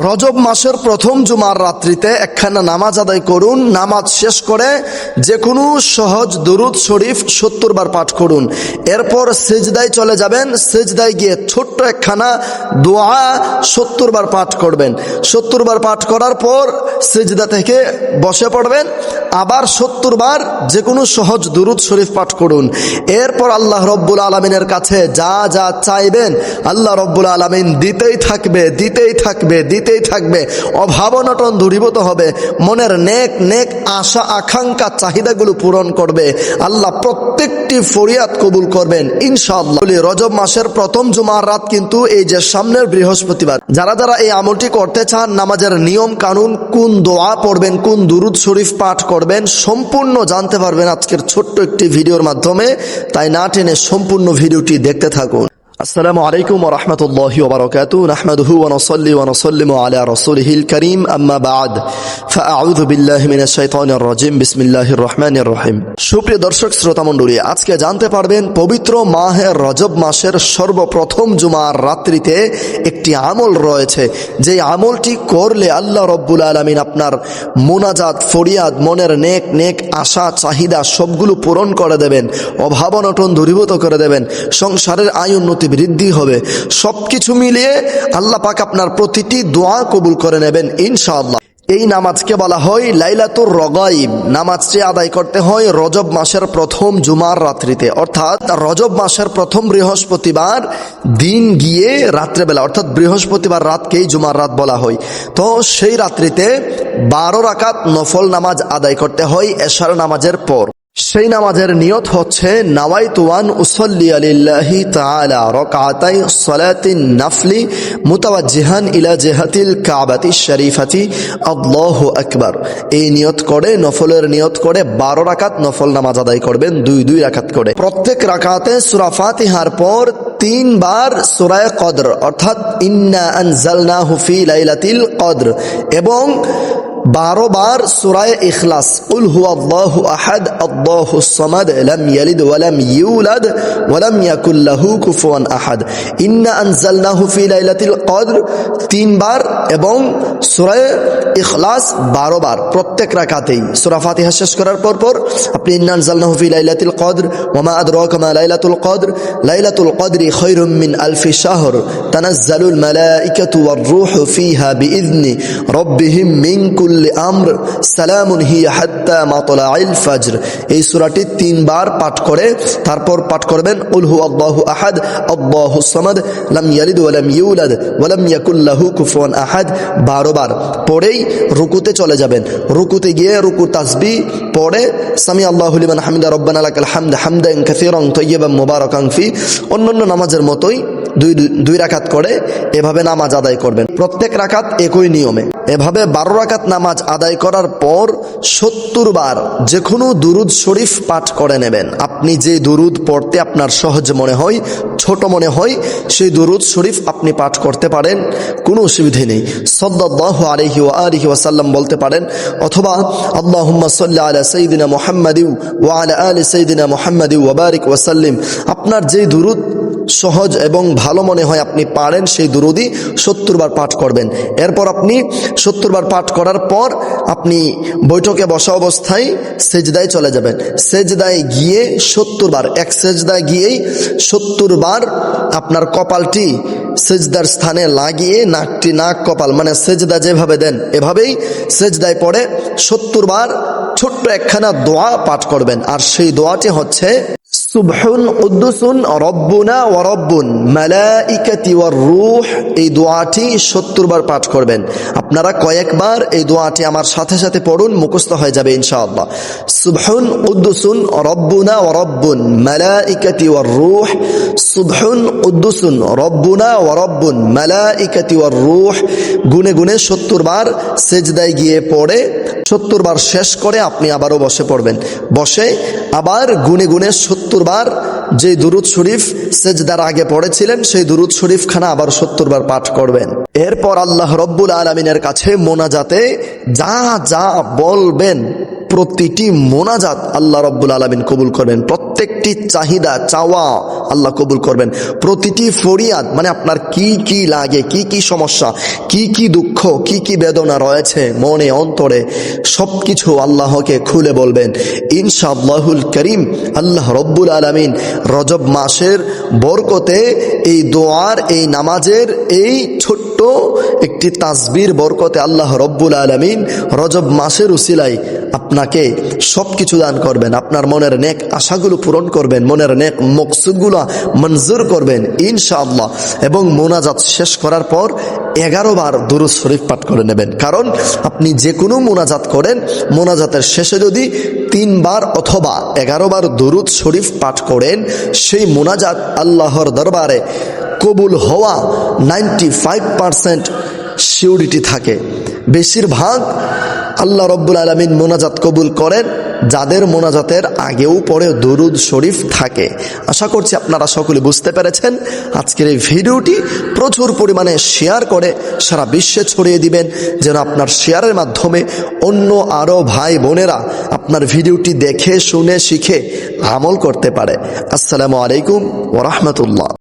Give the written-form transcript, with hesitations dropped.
রজব মাসের প্রথম জুমার রাত্রিতে একখানা নামাজ আদায় করুন। নামাজ শেষ করে যে কোনো সহজ দুরুদ শরীফ 70 বার পাঠ করুন। এরপর সিজদায় চলে যাবেন। সিজদায় গিয়ে ছোট্ট একখানা দোয়া 70 বার পাঠ করবেন। 70 বার পাঠ করার পর সিজদা থেকে বসে পড়বেন। আবার 70 বার যে কোনো সহজ দুরুদ শরীফ পাঠ করুন। এরপর আল্লাহ রব্বুল আলমিনের কাছে যা যা চাইবেন আল্লাহ রব্বুল আলমিন দিতেই থাকবে, দিতেই থাকবে, দিতেই থাকবে। অভাব অনটন দূরীভূত হবে। মনের নেক নেক আশা আকাঙ্ক্ষা চাহিদাগুলো পূরণ করবে। আল্লাহ প্রত্যেকটি ফরিয়াদ কবুল করবেন ইনশাআল্লাহ। রজব মাসের প্রথম জুমার রাত কিন্তু এই যে সামনের বৃহস্পতিবার। যারা যারা এই আমলটি করতে চান, নামাজের নিয়ম কানুন, কোন দোয়া পড়বেন, কোন দুরুদ শরীফ পাঠ করবেন, সম্পূর্ণ জানতে পারবেন আজকের ছোট্ট একটি ভিডিওর মাধ্যমে। তাই না টেনে সম্পূর্ণ ভিডিওটি দেখতে থাকুন। আসসালামু আলাইকুম ওয়া রাহমাতুল্লাহি ওয়া বারাকাতুহু। নাহমাদুহু ওয়া নুসাল্লি ওয়া নুসাল্লিমু আলা রাসূলিহিল কারীম। আম্মা বা'দ। ফাআউযু বিল্লাহি মিনাশ শাইতানির রাজীম। বিসমিল্লাহির রহমানির রহিম। সুপ্রিয় দর্শক শ্রোতা মণ্ডলী, আজকে জানতে পারবেন পবিত্র মাহে রজব মাসের সর্বপ্রথম জুমার রাত্রিতে একটি আমল রয়েছে, যে আমলটি করলে আল্লাহ রব্বুল আলামিন আপনার মুনাজাত, ফরিয়াদ, মনের নেক নেক আশা চাহিদা সবগুলো পূরণ করে দেবেন। অভাব অনটন দূরীভূত করে দেবেন। সংসারের আয় উন্নতি বৃদ্ধি হবে। সবকিছু মিলিয়ে আল্লাহ পাক আপনার প্রতিটি দোয়া কবুল করে নেবেন ইনশাআল্লাহ। এই নামাজকে বলা হয় লাইলাতুর রগাইব। নামাজটি আদায় করতে হয় রজব মাসের প্রথম জুমার রাত্রিতে, অর্থাৎ রজব মাসের প্রথম বৃহস্পতিবার দিন গিয়ে রাত্রেবেলা, অর্থাৎ বৃহস্পতিবার রাতকেই জুমার রাত বলা হয়। তো সেই রাত্রিতে 12 রাকাত নফল নামাজ আদায় করতে হয় এশার নামাজের পর। সেই নামাজের নিয়ত হচ্ছে নাওয়াইতু আন উসাল্লি লিল্লাহি তাআলা রাকাতাই সালাতিন নাফলি মুতাওয়াজ্জিহান ইলা জিহাতিল কাবাতিশ শরীফাতি আল্লাহু আকবার। এই নিয়ত করে, নফলের নিয়ত করে 12 রাকাত নফল নামাজ আদায় করবেন, 2 রাকাত করে। প্রত্যেক রাকাতে সূরা ফাতিহার পর 3 বার সূরা কদর, অর্থাৎ ইন্না আনজালনাহু ফি লাইলাতিল কদর, এবং 12 বার সূরা ইখলাস, কুল হুয়াল্লাহু আহাদ আল্লাহুস সামাদ লাম ইয়ালিদ ওয়া লাম ইউলাদ ওয়া লাম ইয়াকুল লাহু কুফুয়ান আহাদ। ইন্না আনজালনাহু ফি লাইলাতিল কদর 3 বার এবং সূরা ইখলাস 12 বার প্রত্যেক রাকাতেই। সূরা ফাতিহা শেষ করার পর আপনি ইন্না আনজালনাহু ফি লাইলাতিল কদর ওয়া মা আদরাকা মা লাইলাতুল কদর লাইলাতুল কদরি খায়রুম মিন আলফি শাহর তানাজ্জালুল মালাইকাতু ওয়ার রূহু ফিহা বিইذনি রাব্বিহিম মিন কুল্লি আমর সালামুন হিয়া হাত্তা মাতলাইল ফজর। এই সূরাটি 3 বার পাঠ করে তারপর পাঠ করবেন কুল হুয়াল্লাহু আহাদ আল্লাহুস সামাদ লাম ইয়ালিদ ওয়া লাম ইউলাদ ওয়া লাম ইয়াকুল লাহু কুফুয়ান আহাদ 12 বার পড়েই রুকুতে চলে যাবেন। রুকুতে গিয়ে রুকু তাসবিহ পড়ে সামি আল্লাহু লিমান হামিদা রব্বানা লাকাল হামদ হামদান কাসীরান তাইয়্যিবান মুবারাকান ফি, অন্যান্য নামাজের মতোই 2 রাকাত করে এভাবে নামাজ আদায় করবেন। প্রত্যেক রাকাত একই নিয়মে। এভাবে 12 রাকাত নামাজ আদায় করার পর 70 বার যে কোনো দুরুদ শরীফ পাঠ করে নেবেন। আপনি যে দুরুদ পড়তে আপনার সহজ মনে হয়, ছোট মনে হয়, সেই দুরুদ শরীফ আপনি পাঠ করতে পারেন, কোনো অসুবিধা নেই। সাল্লাল্লাহু আলাইহি ওয়া আলিহি ওয়াসাল্লাম বলতে পারেন, অথবা আল্লাহুম্মা সাল্লি আলা সাইয়্যিদিনা মুহাম্মাদি ওয়া আলা আলি সাইয়্যিদিনা মুহাম্মাদি ওয়া বারিক ওয়া সাল্লিম। আপনার যেই দুরুদ সহজ এবং ভালো মনে হয় আপনি পারেন, সেই দুরুদই 70 বার পাঠ করবেন। এরপর আপনি 70 বার পাঠ করার পর আপনি বৈঠকে বসা অবস্থায় সেজদায় চলে যাবেন। সেজদায় গিয়ে 70 বার, এক সেজদায় গিয়েই 70 বার আপনার কপালটি সেজদার স্থানে লাগিয়ে নাক কপাল মানে সেজদা যেভাবে দেন এভাবেই সেজদায় পড়ে 70 বার ছোট্ট একখানা দোয়া পাঠ করবেন। আর সেই দোয়াটি হচ্ছে সুবহুন কুদ্দুসুন রব্বুনা ওয়া রব্বুন মালাইকাতি ওয়ার রূহ। এই দোয়াটি 70 বার পাঠ করবেন। আপনারা কয়েকবার এই দোয়াটি আমার সাথে সাথে পড়ুন, মুখস্থ হয়ে যাবে ইনশাআল্লাহ। সুবহুন কুদ্দুসুন রব্বুনা ওয়া রব্বুন মালাইকাতি ওয়ার রূহ, সুবহুন কুদ্দুসুন রব্বুনা ওয়া রব্বুন মালাইকাতি ওয়ার রূহ। গুনে গুনে 70 বার সেজদায় গিয়ে পড়ে 70 বার শেষ করে আপনি আবারও বসে পড়বেন। বসে আবার গুনে গুনে 70 বার যে দুরুদ শরীফ সেজদার আগে পড়েছিলেন সেই দুরুদ শরীফ খানা আবার 70 বার পাঠ করবেন। এরপর আল্লাহ রব্বুল আলামিনের কাছে মোনাজাতে যা যা বলবেন প্রতিটি মোনাজাত আল্লাহ রব্বুল আলামিন কবুল করবেন, প্রত্যেকটি চাহিদা চাওয়া আল্লাহ কবুল করবেন, প্রতিটি ফরিয়াদ মানে আপনার কি কি লাগে, কি কি সমস্যা, কি কি দুঃখ, কি কি বেদনা রয়েছে মনে অন্তরে, সব কিছু আল্লাহকে খুলে বলবেন। ইনশাআল্লাহুল করিম আল্লাহ রব্বুল আলামিন রজব মাসের বরকতে এই দোয়ার, এই নামাজের, এই ছোট্ট একটি তাসবির বরকতে আল্লাহ রব্বুল আলামিন রজব মাসের উসিলায় আপনাকে সব কিছু দান করবেন, আপনার মনের নেক আশাগুলো পূরণ করবেন, মনের নেক মকসুদগুলো মঞ্জুর করবেন ইনশাআল্লাহ। এবং মোনাজাত শেষ করার পর 11 বার দুরূদ শরীফ পাঠ করে নেবেন। কারণ আপনি যে কোনো মোনাজাত করেন, মোনাজাতের শেষে যদি 3 বার অথবা 11 বার দুরূদ শরীফ পাঠ করেন, সেই মোনাজাত আল্লাহর দরবারে কবুল হওয়া 95% সিউরিটি থাকে। বেশিরভাগ আল্লাহ রব্বুল আলামিন মোনাজাত কবুল করেন যাদের মোনাজাতের আগেও পরে দুরূদ শরীফ থাকে। আশা করছি আপনারা সকলে বুঝতে পেরেছেন। আজকের এই ভিডিওটি প্রচুর পরিমাণে শেয়ার করে সারা বিশ্বে ছড়িয়ে দিবেন, যেন আপনার শেয়ারের মাধ্যমে অন্য আরও ভাই বোনেরা আপনার ভিডিওটি দেখে শুনে শিখে আমল করতে পারে। আসসালামু আলাইকুম ওয়া রাহমাতুল্লাহ।